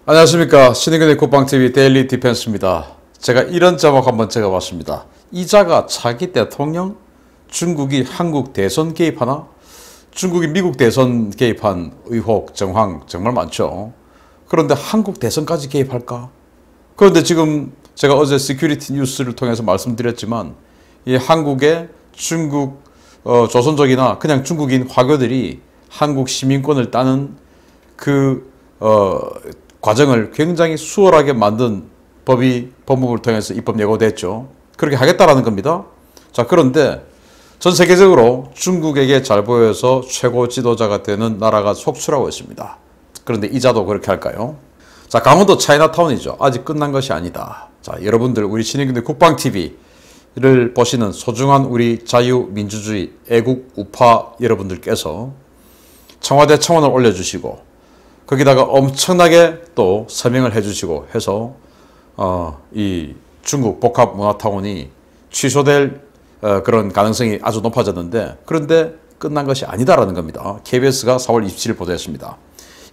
안녕하십니까. 신의균의 국방TV 데일리 디펜스입니다. 제가 이런 제목 한번 적어봤습니다. 이자가 차기 대통령? 중국이 한국 대선 개입하나? 중국이 미국 대선 개입한 의혹, 정황 정말 많죠. 그런데 한국 대선까지 개입할까? 그런데 지금 제가 어제 시큐리티 뉴스를 통해서 말씀드렸지만 이 한국의 중국 조선족이나 그냥 중국인 화교들이 한국 시민권을 따는 그 과정을 굉장히 수월하게 만든 법무부를 통해서 입법 예고됐죠. 그렇게 하겠다라는 겁니다. 자, 그런데 전 세계적으로 중국에게 잘 보여서 최고 지도자가 되는 나라가 속출하고 있습니다. 그런데 이자도 그렇게 할까요? 자, 강원도 차이나타운이죠. 아직 끝난 것이 아니다. 자, 여러분들 우리 신의균의 국방TV를 보시는 소중한 우리 자유민주주의 애국 우파 여러분들께서 청와대 청원을 올려주시고 거기다가 엄청나게 또 서명을 해주시고 해서 이 중국 복합문화타운이 취소될 그런 가능성이 아주 높아졌는데, 그런데 끝난 것이 아니다라는 겁니다. KBS가 4월 27일 보도했습니다.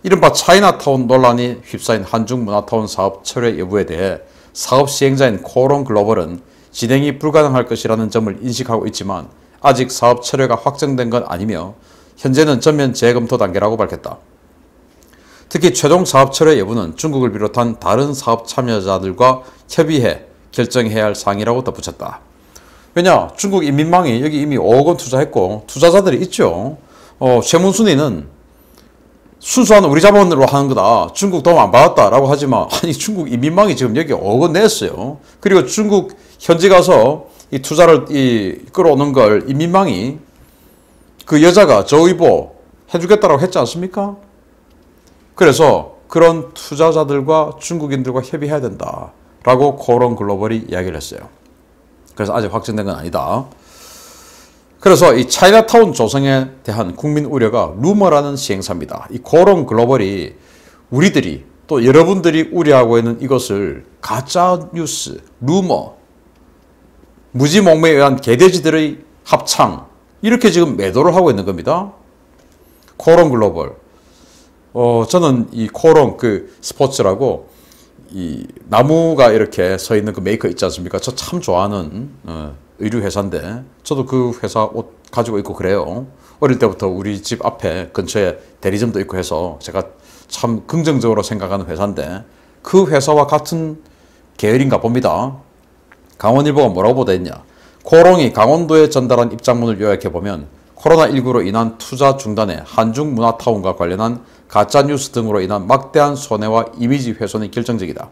이른바 차이나타운 논란이 휩싸인 한중문화타운 사업 철회 여부에 대해 사업 시행자인 코롱글로벌은 진행이 불가능할 것이라는 점을 인식하고 있지만 아직 사업 철회가 확정된 건 아니며 현재는 전면 재검토 단계라고 밝혔다. 특히 최종 사업 철회 여부는 중국을 비롯한 다른 사업 참여자들과 협의해 결정해야 할 사항이라고 덧붙였다. 왜냐? 중국 인민망이 여기 이미 5억 원 투자했고 투자자들이 있죠. 최문순위는 순수한 우리 자본으로 하는 거다. 중국 도움 안 받았다라고 하지만 아니 중국 인민망이 지금 여기 5억 원 냈어요. 그리고 중국 현지 가서 이 투자를 끌어오는 걸 인민망이 그 여자가 저의보 해주겠다라고 했지 않습니까? 그래서 그런 투자자들과 중국인들과 협의해야 된다라고 코롱 글로벌이 이야기를 했어요. 그래서 아직 확정된 건 아니다. 그래서 이 차이나타운 조성에 대한 국민 우려가 루머라는 시행사입니다. 이 코롱 글로벌이 우리들이 또 여러분들이 우려하고 있는 이것을 가짜 뉴스, 루머, 무지몽매에 의한 개돼지들의 합창, 이렇게 지금 매도를 하고 있는 겁니다. 코롱 글로벌. 저는 이 코롱 그 스포츠라고 이 나무가 이렇게 서 있는 그 메이커 있지 않습니까? 저 참 좋아하는 의류 회사인데 저도 그 회사 옷 가지고 있고 그래요. 어릴 때부터 우리 집 앞에 근처에 대리점도 있고 해서 제가 참 긍정적으로 생각하는 회사인데 그 회사와 같은 계열인가 봅니다. 강원일보가 뭐라고 보도했냐? 코롱이 강원도에 전달한 입장문을 요약해보면 코로나19로 인한 투자 중단에 한중문화타운과 관련한 가짜뉴스 등으로 인한 막대한 손해와 이미지 훼손이 결정적이다.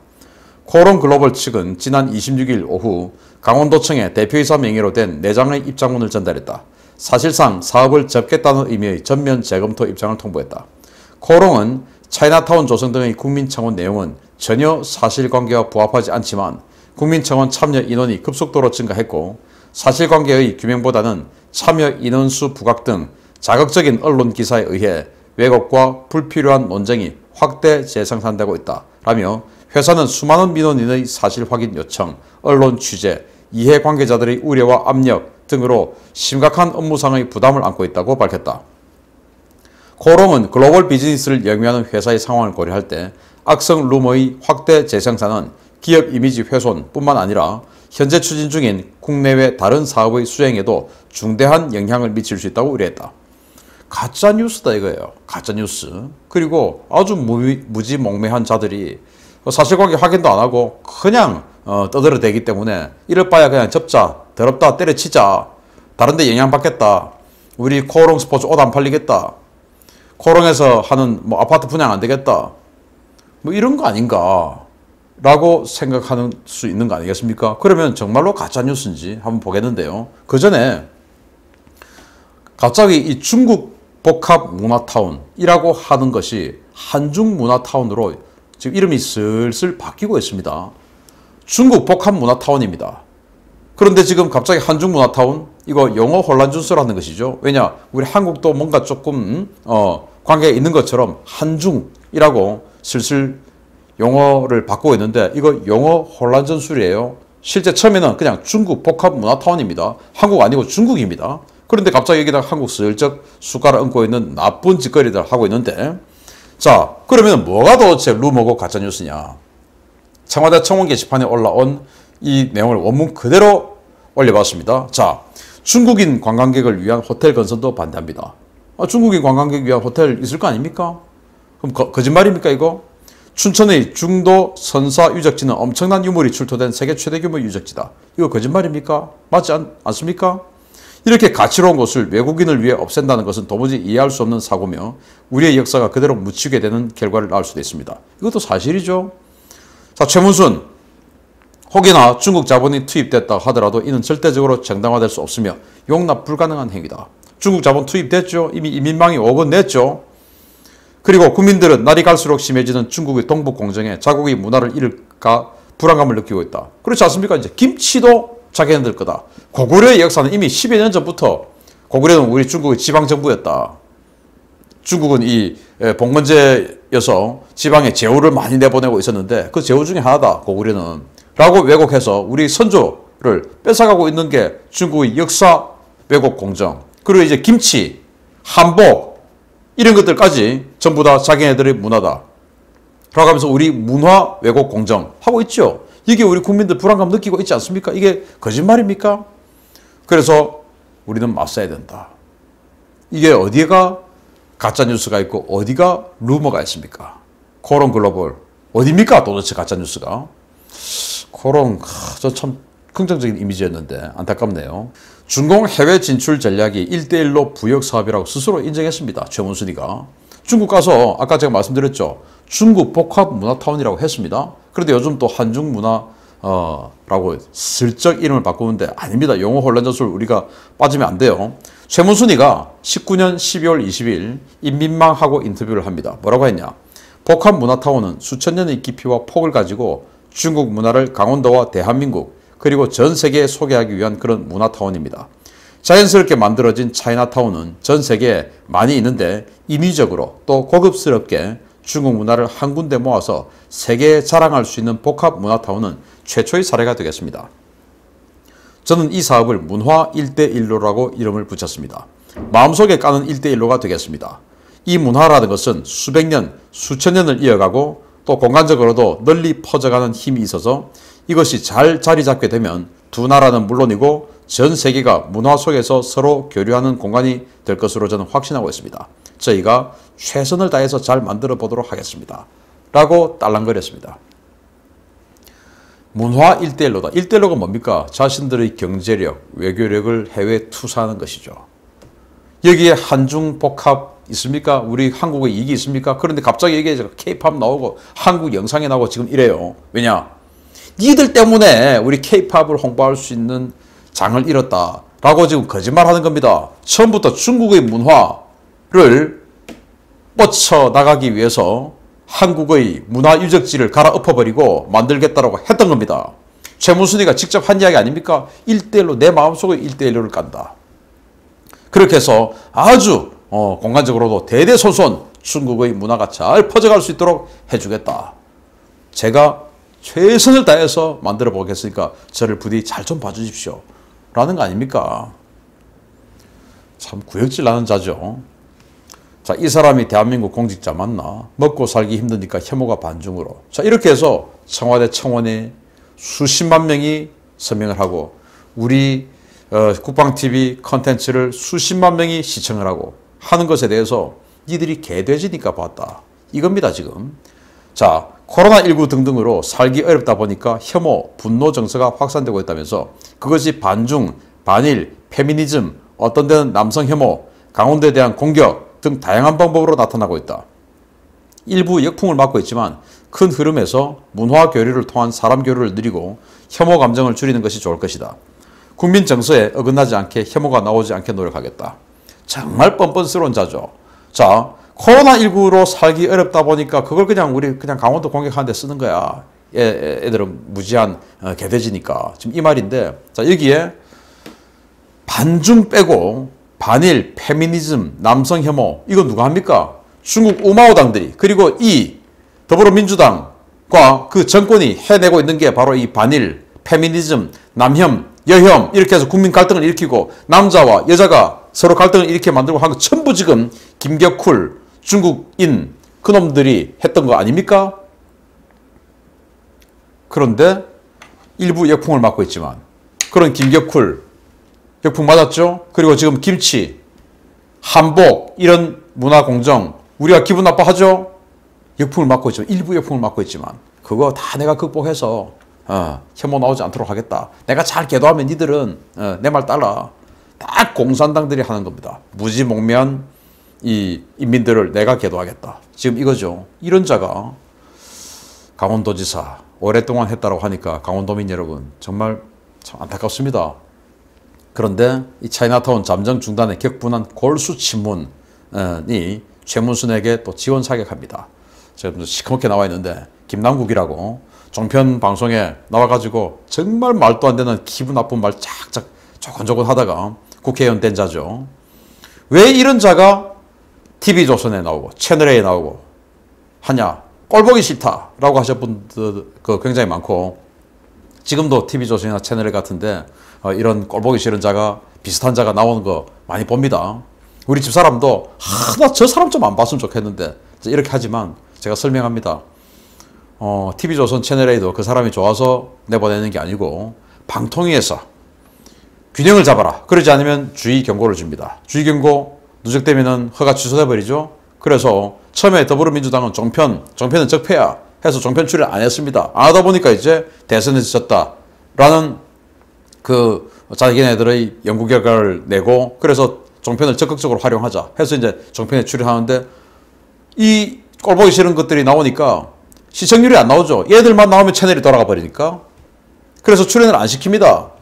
코롱 글로벌 측은 지난 26일 오후 강원도청에 대표이사 명의로 된 4장의 입장문을 전달했다. 사실상 사업을 접겠다는 의미의 전면 재검토 입장을 통보했다. 코롱은 차이나타운 조성 등의 국민청원 내용은 전혀 사실관계와 부합하지 않지만 국민청원 참여 인원이 급속도로 증가했고 사실관계의 규명보다는 참여 인원수 부각 등 자극적인 언론 기사에 의해 왜곡과 불필요한 논쟁이 확대 재생산되고 있다 라며 회사는 수많은 민원인의 사실 확인 요청, 언론 취재, 이해관계자들의 우려와 압력 등으로 심각한 업무상의 부담을 안고 있다고 밝혔다. 코롱은 글로벌 비즈니스를 영위하는 회사의 상황을 고려할 때 악성 루머의 확대 재생산은 기업 이미지 훼손뿐만 아니라 현재 추진 중인 국내외 다른 사업의 수행에도 중대한 영향을 미칠 수 있다고 우려했다. 가짜뉴스다 이거예요. 가짜뉴스. 그리고 아주 무지몽매한 자들이 사실관계 확인도 안 하고 그냥 떠들어대기 때문에 이럴 바야 그냥 접자, 더럽다, 때려치자, 다른 데 영향받겠다, 우리 코롱 스포츠 옷 안 팔리겠다, 코롱에서 하는 뭐 아파트 분양 안 되겠다, 뭐 이런 거 아닌가 라고 생각하는 수 있는 거 아니겠습니까? 그러면 정말로 가짜뉴스인지 한번 보겠는데요. 그 전에 갑자기 이 중국 복합문화타운이라고 하는 것이 한중문화타운으로 지금 이름이 슬슬 바뀌고 있습니다. 중국 복합문화타운입니다. 그런데 지금 갑자기 한중문화타운? 이거 영어 혼란준수라는 것이죠. 왜냐? 우리 한국도 뭔가 조금 관계가 있는 것처럼 한중이라고 슬슬 용어를 바꾸고 있는데 이거 영어 혼란전술이에요. 실제 처음에는 그냥 중국 복합문화타운입니다. 한국 아니고 중국입니다. 그런데 갑자기 여기다가 한국 슬쩍 숟가락 얹고 있는 나쁜 짓거리들 하고 있는데 자, 그러면 뭐가 도대체 루머고 가짜뉴스냐? 청와대 청원 게시판에 올라온 이 내용을 원문 그대로 올려봤습니다. 자, 중국인 관광객을 위한 호텔 건설도 반대합니다. 중국인 관광객 위한 호텔 있을 거 아닙니까? 그럼 거짓말입니까 이거? 춘천의 중도 선사 유적지는 엄청난 유물이 출토된 세계 최대 규모 유적지다. 이거 거짓말입니까? 맞지 않습니까? 이렇게 가치로운 곳을 외국인을 위해 없앤다는 것은 도무지 이해할 수 없는 사고며 우리의 역사가 그대로 묻히게 되는 결과를 낳을 수도 있습니다. 이것도 사실이죠. 자, 최문순. 혹여나 중국 자본이 투입됐다 하더라도 이는 절대적으로 정당화될 수 없으며 용납 불가능한 행위다. 중국 자본 투입됐죠. 이미 이민망이 5억 원 냈죠. 그리고 국민들은 날이 갈수록 심해지는 중국의 동북 공정에 자국의 문화를 잃을까 불안감을 느끼고 있다. 그렇지 않습니까? 이제 김치도 자기네들 거다. 고구려의 역사는 이미 10여 년 전부터 고구려는 우리 중국의 지방정부였다. 중국은 이 봉건제여서 지방에 제후를 많이 내보내고 있었는데 그 제후 중에 하나다. 고구려는. 라고 왜곡해서 우리 선조를 뺏어가고 있는 게 중국의 역사 왜곡 공정. 그리고 이제 김치, 한복 이런 것들까지 전부 다 자기네들의 문화다. 라고 하면서 우리 문화 왜곡 공정 하고 있죠. 이게 우리 국민들 불안감 느끼고 있지 않습니까? 이게 거짓말입니까? 그래서 우리는 맞서야 된다. 이게 어디가 가짜뉴스가 있고 어디가 루머가 있습니까? 코론 글로벌 어디입니까 도대체 가짜뉴스가? 코론 저 참 긍정적인 이미지였는데 안타깝네요. 중공 해외 진출 전략이 1대1로 부역 사업이라고 스스로 인정했습니다. 최문순이가. 중국 가서 아까 제가 말씀드렸죠. 중국 복합 문화타운이라고 했습니다. 그런데 요즘 또 한중 문화라고 슬쩍 이름을 바꾸는데 아닙니다. 용어 혼란 전술 우리가 빠지면 안 돼요. 최문순이가 19년 12월 20일 인민망하고 인터뷰를 합니다. 뭐라고 했냐. 복합 문화타운은 수천 년의 깊이와 폭을 가지고 중국 문화를 강원도와 대한민국 그리고 전 세계에 소개하기 위한 그런 문화타운입니다. 자연스럽게 만들어진 차이나타운은 전 세계에 많이 있는데 인위적으로 또 고급스럽게 중국 문화를 한 군데 모아서 세계에 자랑할 수 있는 복합 문화타운은 최초의 사례가 되겠습니다. 저는 이 사업을 문화 1대1로라고 이름을 붙였습니다. 마음속에 까는 1대1로가 되겠습니다. 이 문화라는 것은 수백 년, 수천 년을 이어가고 또 공간적으로도 널리 퍼져가는 힘이 있어서 이것이 잘 자리 잡게 되면 두 나라는 물론이고 전 세계가 문화 속에서 서로 교류하는 공간이 될 것으로 저는 확신하고 있습니다. 저희가 최선을 다해서 잘 만들어 보도록 하겠습니다. 라고 딸랑거렸습니다. 문화 1대1로다. 1대1로가 뭡니까? 자신들의 경제력, 외교력을 해외에 투사하는 것이죠. 여기에 한중 복합 있습니까? 우리 한국의 이익이 있습니까? 그런데 갑자기 이게 K-팝 나오고 한국 영상에 나오고 지금 이래요. 왜냐? 니들 때문에 우리 K-팝을 홍보할 수 있는 장을 잃었다. 라고 지금 거짓말하는 겁니다. 처음부터 중국의 문화를 뻗쳐나가기 위해서 한국의 문화유적지를 갈아엎어버리고 만들겠다라고 했던 겁니다. 최문순이가 직접 한 이야기 아닙니까? 1대1로 내 마음속에 1대1로를 깐다. 그렇게 해서 아주 공간적으로도 대대손손 중국의 문화가 잘 퍼져갈 수 있도록 해주겠다. 제가 최선을 다해서 만들어 보겠으니까 저를 부디 잘 좀 봐주십시오. 라는 거 아닙니까? 참 구역질 나는 자죠. 자, 이 사람이 대한민국 공직자 맞나? 먹고 살기 힘드니까 혐오가 반중으로. 자, 이렇게 해서 청와대 청원에 수십만 명이 서명을 하고 우리 국방TV 컨텐츠를 수십만 명이 시청을 하고 하는 것에 대해서 니들이 개돼지니까 봤다. 이겁니다, 지금. 자, 코로나19 등등으로 살기 어렵다 보니까 혐오, 분노 정서가 확산되고 있다면서 그것이 반중, 반일, 페미니즘, 어떤 데는 남성 혐오, 강원도에 대한 공격 등 다양한 방법으로 나타나고 있다. 일부 역풍을 맞고 있지만 큰 흐름에서 문화 교류를 통한 사람 교류를 늘리고 혐오 감정을 줄이는 것이 좋을 것이다. 국민 정서에 어긋나지 않게 혐오가 나오지 않게 노력하겠다. 정말 뻔뻔스러운 자죠. 자, 코로나19로 살기 어렵다 보니까 그걸 우리 그냥 강원도 공격하는데 쓰는 거야. 애들은 무지한 개돼지니까. 지금 이 말인데, 자, 여기에 반중 빼고 반일, 페미니즘, 남성 혐오, 이거 누가 합니까? 중국 우마오당들이, 그리고 이 더불어민주당과 그 정권이 해내고 있는 게 바로 이 반일, 페미니즘, 남혐, 여혐, 이렇게 해서 국민 갈등을 일으키고 남자와 여자가 서로 갈등을 일으켜 만들고 한 거 전부 지금 김격쿨, 중국인, 그놈들이 했던 거 아닙니까? 그런데 일부 역풍을 맞고 있지만 그런 김격쿨 역풍 맞았죠? 그리고 지금 김치, 한복 이런 문화공정 우리가 기분 나빠하죠? 역풍을 맞고 있지만 일부 역풍을 맞고 있지만 그거 다 내가 극복해서 혐오 나오지 않도록 하겠다. 내가 잘 계도하면 니들은 내 말 따라. 딱 공산당들이 하는 겁니다. 무지몽매한 이 인민들을 내가 계도하겠다. 지금 이거죠. 이런 자가 강원도지사 오랫동안 했다고 하니까 강원도민 여러분 정말 참 안타깝습니다. 그런데 이 차이나타운 잠정 중단에 격분한 골수 친문이 최문순에게 또 지원 사격합니다. 제가 시커멓게 나와 있는데 김남국이라고 종편 방송에 나와가지고 정말 말도 안 되는 기분 나쁜 말 쫙쫙 조곤조곤 하다가 국회의원 된 자죠. 왜 이런 자가 TV조선에 나오고 채널A에 나오고 하냐. 꼴보기 싫다라고 하신 분들 굉장히 많고 지금도 TV조선이나 채널A 같은데 이런 꼴보기 싫은 자가 비슷한 자가 나오는 거 많이 봅니다. 우리 집사람도 나 저 사람 좀 안 봤으면 좋겠는데 이렇게 하지만 제가 설명합니다. TV조선 채널A도 그 사람이 좋아서 내보내는 게 아니고 방통위에서 균형을 잡아라. 그러지 않으면 주의 경고를 줍니다. 주의 경고 누적되면 허가 취소돼 버리죠. 그래서 처음에 더불어민주당은 종편은 적폐야 해서 종편 출연 안 했습니다. 안 하다 보니까 이제 대선에서 졌다라는 그 자기네들의 연구 결과를 내고 그래서 종편을 적극적으로 활용하자 해서 이제 종편에 출연하는데 이 꼴보기 싫은 것들이 나오니까 시청률이 안 나오죠. 얘들만 나오면 채널이 돌아가 버리니까. 그래서 출연을 안 시킵니다.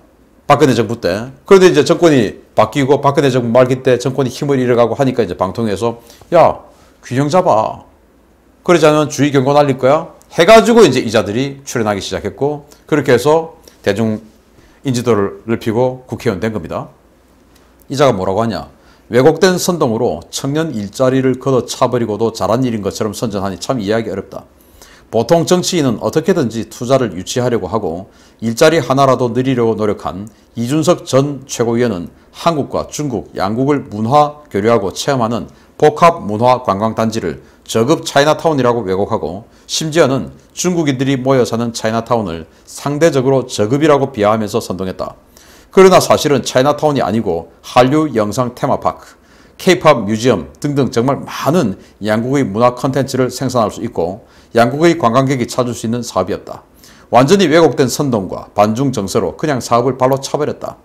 박근혜 정부 때. 그런데 이제 정권이 바뀌고 박근혜 정부 말기 때 정권이 힘을 잃어가고 하니까 이제 방통위에서 야 균형 잡아. 그러지 않으면 주의 경고 날릴 거야. 해가지고 이제 이자들이 출연하기 시작했고 그렇게 해서 대중 인지도를 넓히고 국회의원 된 겁니다. 이자가 뭐라고 하냐. 왜곡된 선동으로 청년 일자리를 걷어차버리고도 잘한 일인 것처럼 선전하니 참 이해하기 어렵다. 보통 정치인은 어떻게든지 투자를 유치하려고 하고 일자리 하나라도 늘리려고 노력한 이준석 전 최고위원은 한국과 중국, 양국을 문화 교류하고 체험하는 복합 문화 관광단지를 저급 차이나타운이라고 왜곡하고 심지어는 중국인들이 모여 사는 차이나타운을 상대적으로 저급이라고 비하하면서 선동했다. 그러나 사실은 차이나타운이 아니고 한류 영상 테마파크, K-팝 뮤지엄 등등 정말 많은 양국의 문화 컨텐츠를 생산할 수 있고 양국의 관광객이 찾을 수 있는 사업이었다. 완전히 왜곡된 선동과 반중 정서로 그냥 사업을 발로 차버렸다.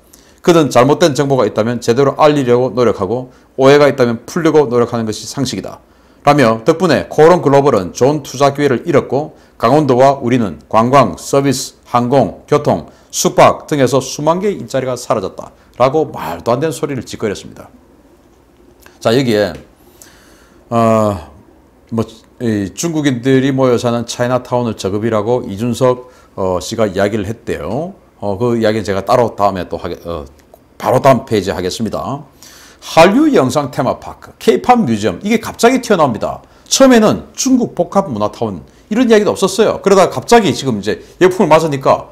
그는 잘못된 정보가 있다면 제대로 알리려고 노력하고 오해가 있다면 풀려고 노력하는 것이 상식이다. 라며 덕분에 코오롱 글로벌은 좋은 투자 기회를 잃었고 강원도와 우리는 관광, 서비스, 항공, 교통, 숙박 등에서 수만 개의 일자리가 사라졌다. 라고 말도 안 되는 소리를 짓거렸습니다. 자 여기에 중국인들이 모여 사는 차이나타운을 저급이라고 이준석 씨가 이야기를 했대요. 그 이야기는 제가 따로 다음에 또 바로 다음 페이지에 하겠습니다. 한류 영상 테마파크, K-팝 뮤지엄 이게 갑자기 튀어나옵니다. 처음에는 중국 복합 문화타운 이런 이야기도 없었어요. 그러다가 갑자기 지금 이제 역풍을 맞으니까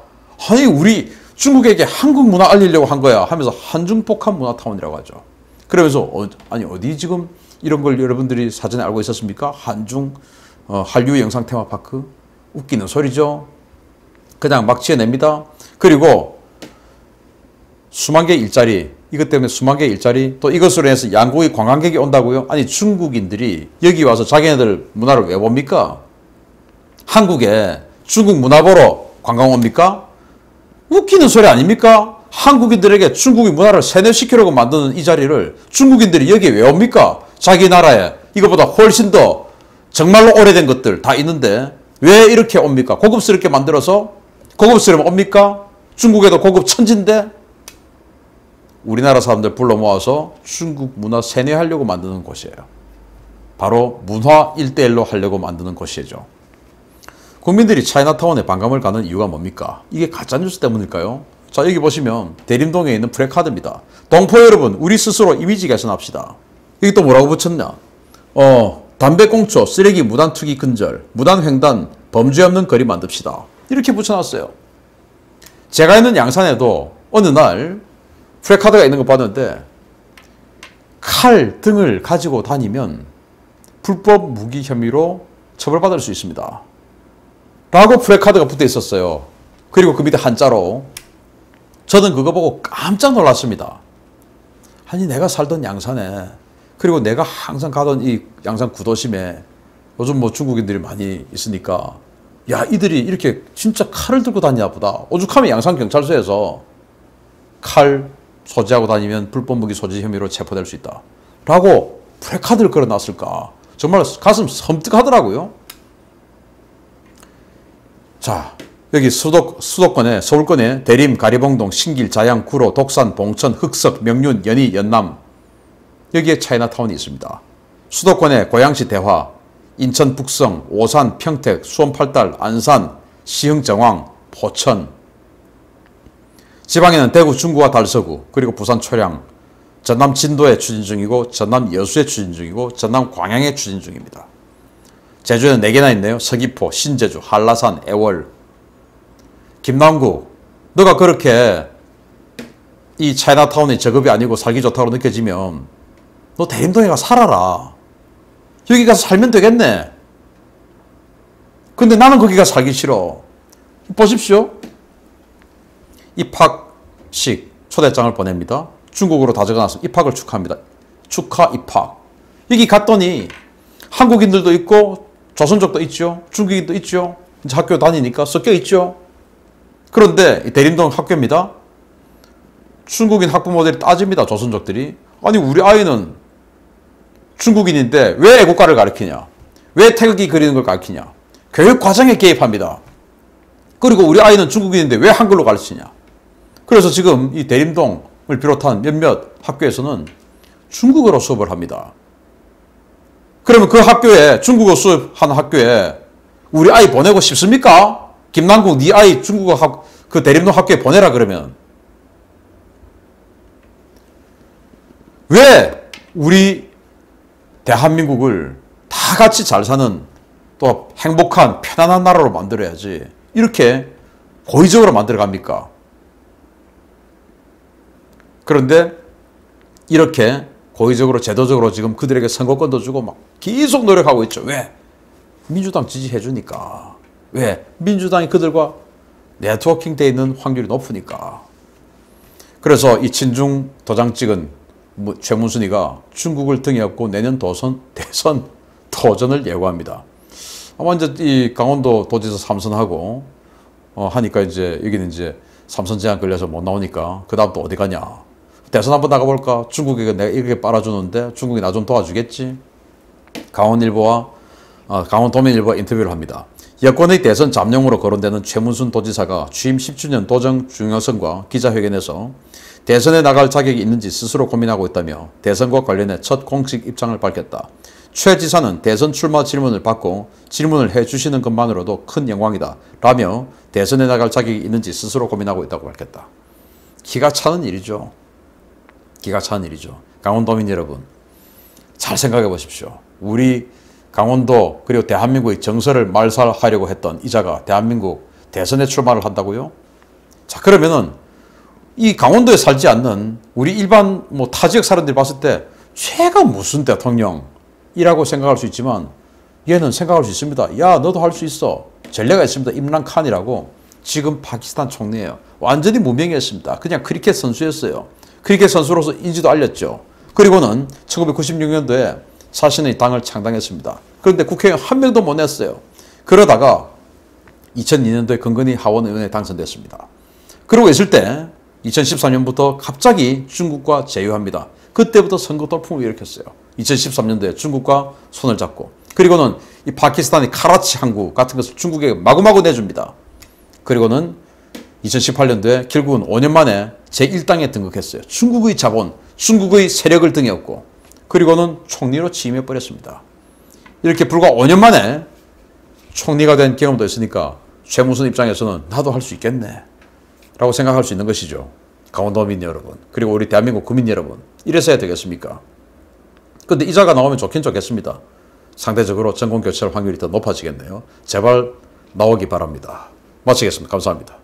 아니 우리 중국에게 한국 문화 알리려고 한 거야 하면서 한중 복합 문화타운이라고 하죠. 그러면서 아니 어디 지금 이런 걸 여러분들이 사전에 알고 있었습니까? 한류 영상 테마파크 웃기는 소리죠. 그냥 막 지어냅니다. 그리고 수만 개의 일자리 이것 때문에 수만 개의 일자리 또 이것으로 해서 양국의 관광객이 온다고요? 아니 중국인들이 여기 와서 자기네들 문화를 왜 봅니까? 한국에 중국 문화 보러 관광 옵니까? 웃기는 소리 아닙니까? 한국인들에게 중국의 문화를 세뇌시키려고 만드는 이 자리를 중국인들이 여기에 왜 옵니까? 자기 나라에 이것보다 훨씬 더 정말로 오래된 것들 다 있는데 왜 이렇게 옵니까? 고급스럽게 만들어서 고급스러우면 옵니까? 중국에도 고급 천지인데 우리나라 사람들 불러 모아서 중국 문화 세뇌하려고 만드는 곳이에요. 바로 문화 1대1로 하려고 만드는 곳이죠. 국민들이 차이나타운에 반감을 가는 이유가 뭡니까? 이게 가짜뉴스 때문일까요? 자 여기 보시면 대림동에 있는 프레카드입니다. 동포 여러분 우리 스스로 이미지 개선합시다. 여기 또 뭐라고 붙였냐? 담배꽁초, 쓰레기 무단 투기 근절, 무단 횡단, 범죄 없는 거리 만듭시다. 이렇게 붙여놨어요. 제가 있는 양산에도 어느 날 프레카드가 있는 거 봤는데 칼 등을 가지고 다니면 불법 무기 혐의로 처벌받을 수 있습니다. 라고 플래카드가 붙어 있었어요. 그리고 그 밑에 한자로. 저는 그거 보고 깜짝 놀랐습니다. 아니 내가 살던 양산에, 그리고 내가 항상 가던 이 양산 구도심에 요즘 뭐 중국인들이 많이 있으니까, 야 이들이 이렇게 진짜 칼을 들고 다니나 보다. 오죽하면 양산경찰서에서 칼 소지하고 다니면 불법 무기 소지 혐의로 체포될 수 있다 라고 플래카드를 걸어놨을까. 정말 가슴 섬뜩하더라고요. 자, 여기 수도권에, 서울권에 대림, 가리봉동, 신길, 자양, 구로, 독산, 봉천, 흑석, 명륜, 연희, 연남, 여기에 차이나타운이 있습니다. 수도권에 고양시 대화, 인천 북성, 오산, 평택, 수원 팔달, 안산, 시흥 정왕, 포천. 지방에는 대구 중구와 달서구, 그리고 부산 초량, 전남 진도에 추진 중이고, 전남 여수에 추진 중이고, 전남 광양에 추진 중입니다. 제주에는 4개나 있네요. 서귀포, 신제주, 한라산, 애월. 김남국, 너가 그렇게 이 차이나타운이 저급이 아니고 살기 좋다고 느껴지면 너 대림동에 가서 살아라. 여기 가서 살면 되겠네. 근데 나는 거기 가서 살기 싫어. 보십시오. 입학식 초대장을 보냅니다. 중국어로 다 적어놨습니다. 입학을 축하합니다. 축하 입학. 여기 갔더니 한국인들도 있고 조선족도 있죠. 중국인도 있죠. 이제 학교 다니니까 섞여 있죠. 그런데 대림동 학교입니다. 중국인 학부모들이 따집니다. 조선족들이. 아니 우리 아이는 중국인인데 왜 애국가를 가르치냐. 왜 태극기 그리는 걸 가르치냐. 교육 과정에 개입합니다. 그리고 우리 아이는 중국인인데 왜 한글로 가르치냐. 그래서 지금 이 대림동을 비롯한 몇몇 학교에서는 중국어로 수업을 합니다. 그러면 그 학교에, 중국어 수업하는 학교에 우리 아이 보내고 싶습니까? 김남국 네 아이 중국어 그 대림동 학교에 보내라 그러면. 왜 우리 대한민국을 다 같이 잘 사는 또 행복한 편안한 나라로 만들어야지 이렇게 고의적으로 만들어 갑니까? 그런데 이렇게 고의적으로 제도적으로 지금 그들에게 선거권도 주고 막 계속 노력하고 있죠. 왜? 민주당 지지해 주니까. 왜? 민주당이 그들과 네트워킹 돼 있는 확률이 높으니까. 그래서 이 친중 도장 찍은 최문순이가 중국을 등에 업고 내년 대선 도전을 예고합니다. 아마 이제 이 강원도 도지사 삼선하고 하니까 이제 여기는 이제 삼선 제한 걸려서 못 나오니까 그 다음 또 어디 가냐. 대선 한번 나가볼까? 중국에게 내가 이렇게 빨아주는데 중국이 나 좀 도와주겠지? 강원도민일보가 인터뷰를 합니다. 여권의 대선 잠룡으로 거론되는 최문순 도지사가 취임 10주년 도정 중요성과 기자회견에서 대선에 나갈 자격이 있는지 스스로 고민하고 있다며 대선과 관련해 첫 공식 입장을 밝혔다. 최 지사는 대선 출마 질문을 받고 질문을 해주시는 것만으로도 큰 영광이다 라며 대선에 나갈 자격이 있는지 스스로 고민하고 있다고 밝혔다. 기가 차는 일이죠. 기가 차는 일이죠. 강원도민 여러분, 잘 생각해 보십시오. 우리 강원도 그리고 대한민국의 정서를 말살하려고 했던 이자가 대한민국 대선에 출마를 한다고요? 자, 그러면은 이 강원도에 살지 않는 우리 일반 타 지역 사람들이 봤을 때 쟤가 무슨 대통령이라고 생각할 수 있지만 얘는 생각할 수 있습니다. 야, 너도 할 수 있어. 전례가 있습니다. 임란 칸이라고. 지금 파키스탄 총리예요. 완전히 무명이었습니다. 그냥 크리켓 선수였어요. 크리켓 선수로서 인지도 알렸죠. 그리고는 1996년도에 자신의 당을 창당했습니다. 그런데 국회의원 한 명도 못 냈어요. 그러다가 2002년도에 건건히 하원의원에 당선됐습니다. 그러고 있을 때 2013년부터 갑자기 중국과 제휴합니다. 그때부터 선거 돌풍을 일으켰어요. 2013년도에 중국과 손을 잡고, 그리고는 이 파키스탄의 카라치 항구 같은 것을 중국에게 마구마구 내줍니다. 그리고는 2018년도에 결국은 5년 만에 제1당에 등극했어요. 중국의 자본, 중국의 세력을 등에 업고, 그리고는 총리로 취임해버렸습니다. 이렇게 불과 5년 만에 총리가 된 경험도 있으니까 최문순 입장에서는 나도 할 수 있겠네 라고 생각할 수 있는 것이죠. 강원도민 여러분, 그리고 우리 대한민국 국민 여러분, 이래서 해야 되겠습니까? 근데 이자가 나오면 좋긴 좋겠습니다. 상대적으로 전공 교체할 확률이 더 높아지겠네요. 제발 나오기 바랍니다. 마치겠습니다. 감사합니다.